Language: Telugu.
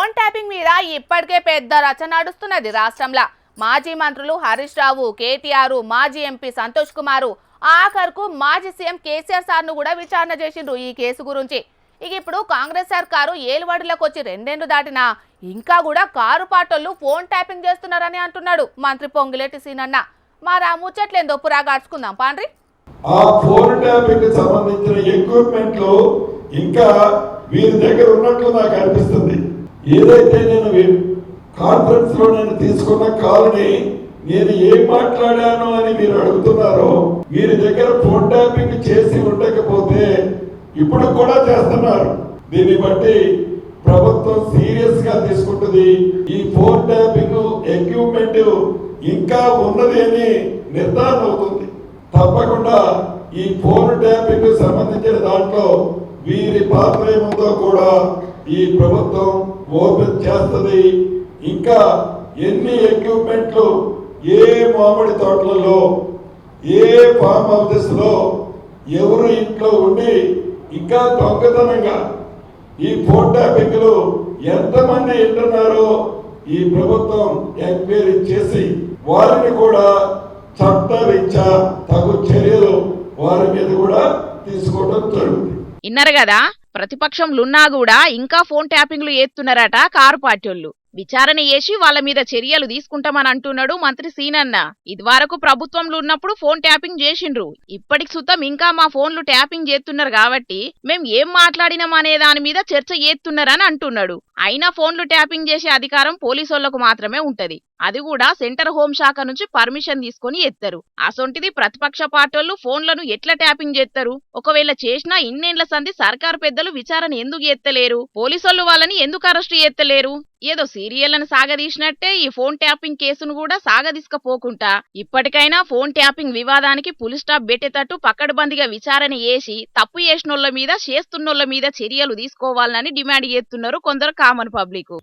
ఫోన్ ట్యాపింగ్ మీద ఇప్పటికే పెద్ద రచన నడుస్తున్నది రాష్ట్రంలో. మాజీ మంత్రులు హరీష్ రావు, కేటీఆర్, మాజీ ఎంపీ సంతోష్ కుమార్, ఆఖరుకు మాజీ సీఎం కేసీఆర్ సార్ను కూడా విచారణ చేసిండ్రు ఈ కేసు గురించి. ఇప్పుడు కాంగ్రెస్ సర్కారు ఏలువాడిలోకి వచ్చి రెండేళ్లు దాటినా ఇంకా కూడా కారు పాటోళ్లు ఫోన్ ట్యాపింగ్ చేస్తున్నారని అంటున్నాడు మంత్రి పొంగులేటి సీనన్న. మరి ఆ ముచ్చట్లేందో పురాగాడ్చుకుందాం పాండ్రి. ఆ ఫోన్ ట్యాపింగ్ సంబంధించిన ఎక్విప్మెంట్ లో ఇంకా వీరి దగ్గర ఉన్నట్లు నాకు అనిపిస్తుంది. ఏదైతే నేను కాన్ఫరెన్స్ లో నేను తీసుకున్న కాల్ని నేను ఏం మాట్లాడాను అని మీరు అడుగుతున్నారో, వీరి దగ్గర ఫోన్ ట్యాపింగ్ చేసి ఉండకపోతే ఇప్పుడు కూడా చేస్తున్నారు. దీన్ని బట్టి ప్రభుత్వం సీరియస్ గా తీసుకుంటుంది. ఈ ఫోన్ ట్యాపింగ్ ఎక్విప్మెంట్ ఇంకా ఉన్నది అని నిర్ధారణ అవుతుంది. తప్పకుండా ఈ ఫోన్ ట్యాపింగ్ సంబంధించిన దాంట్లో వీరి పాత్ర ఏముందో కూడా ఈ ప్రభుత్వం ఓపెన్ చేస్తుంది. ఇంకా ఎన్ని ఎక్విప్మెంట్లు ఏ మామిడి తోటలలో, ఏ ఫామ్ హౌసెస్ లో, ఎవరు ఇంట్లో ఉండి ఇంకా దొంగతనంగా ఈ ఫోన్ ట్యాపింగ్ లో ఎంతమంది ఉంటున్నారో ఈ ప్రభుత్వం ఎంక్వైరీ చేసి వారిని కూడా చట్టరీత్యా తగు చర్యలు వారి మీద కూడా తీసుకోవడం జరుగుతుంది. ఇన్నారు కదా, ప్రతిపక్షంలున్నా కూడా ఇంకా ఫోన్ ట్యాపింగ్లు చేస్తున్నారట కారు పార్టీలు. విచారణ చేసి వాళ్ళ మీద చర్యలు తీసుకుంటామని అంటున్నాడు మంత్రి సీనన్న. ఇదివరకు ప్రభుత్వంలో ఉన్నప్పుడు ఫోన్ ట్యాపింగ్ చేసిండ్రు, ఇప్పటికి సుతం ఇంకా మా ఫోన్లు ట్యాపింగ్ చేస్తున్నారు కాబట్టి మేం ఏం మాట్లాడినాం అనే దాని మీద చర్చ చేస్తున్నారని అంటున్నాడు. అయినా ఫోన్లు ట్యాపింగ్ చేసే అధికారం పోలీసోళ్లకు మాత్రమే ఉంటది. అది కూడా సెంటర్ హోం శాఖ నుంచి పర్మిషన్ తీసుకొని ఎత్తారు. అసొంటిది ప్రతిపక్ష పార్టీలు ఫోన్లను ఎట్లా ట్యాపింగ్ చేస్తారు? ఒకవేళ చేసినా ఇన్నేళ్ల సంధి సర్కారు పెద్దలు విచారణ ఎందుకు ఎత్తలేరు? పోలీసోళ్లు వాళ్ళని ఎందుకు అరెస్టు ఎత్తలేరు? ఏదో సీరియళ్లను సాగదీసినట్టే ఈ ఫోన్ ట్యాపింగ్ కేసును కూడా సాగదీసుకపోకుండా ఇప్పటికైనా ఫోన్ ట్యాపింగ్ వివాదానికి పులి స్టాప్ పెట్టేటట్టు పకడ్బందీగా విచారణ చేసి తప్పు చేసినోళ్ల మీద, చేస్తున్నోళ్ల మీద చర్యలు తీసుకోవాలని డిమాండ్ చేస్తున్నారు కొందరు కామన్ పబ్లిక్.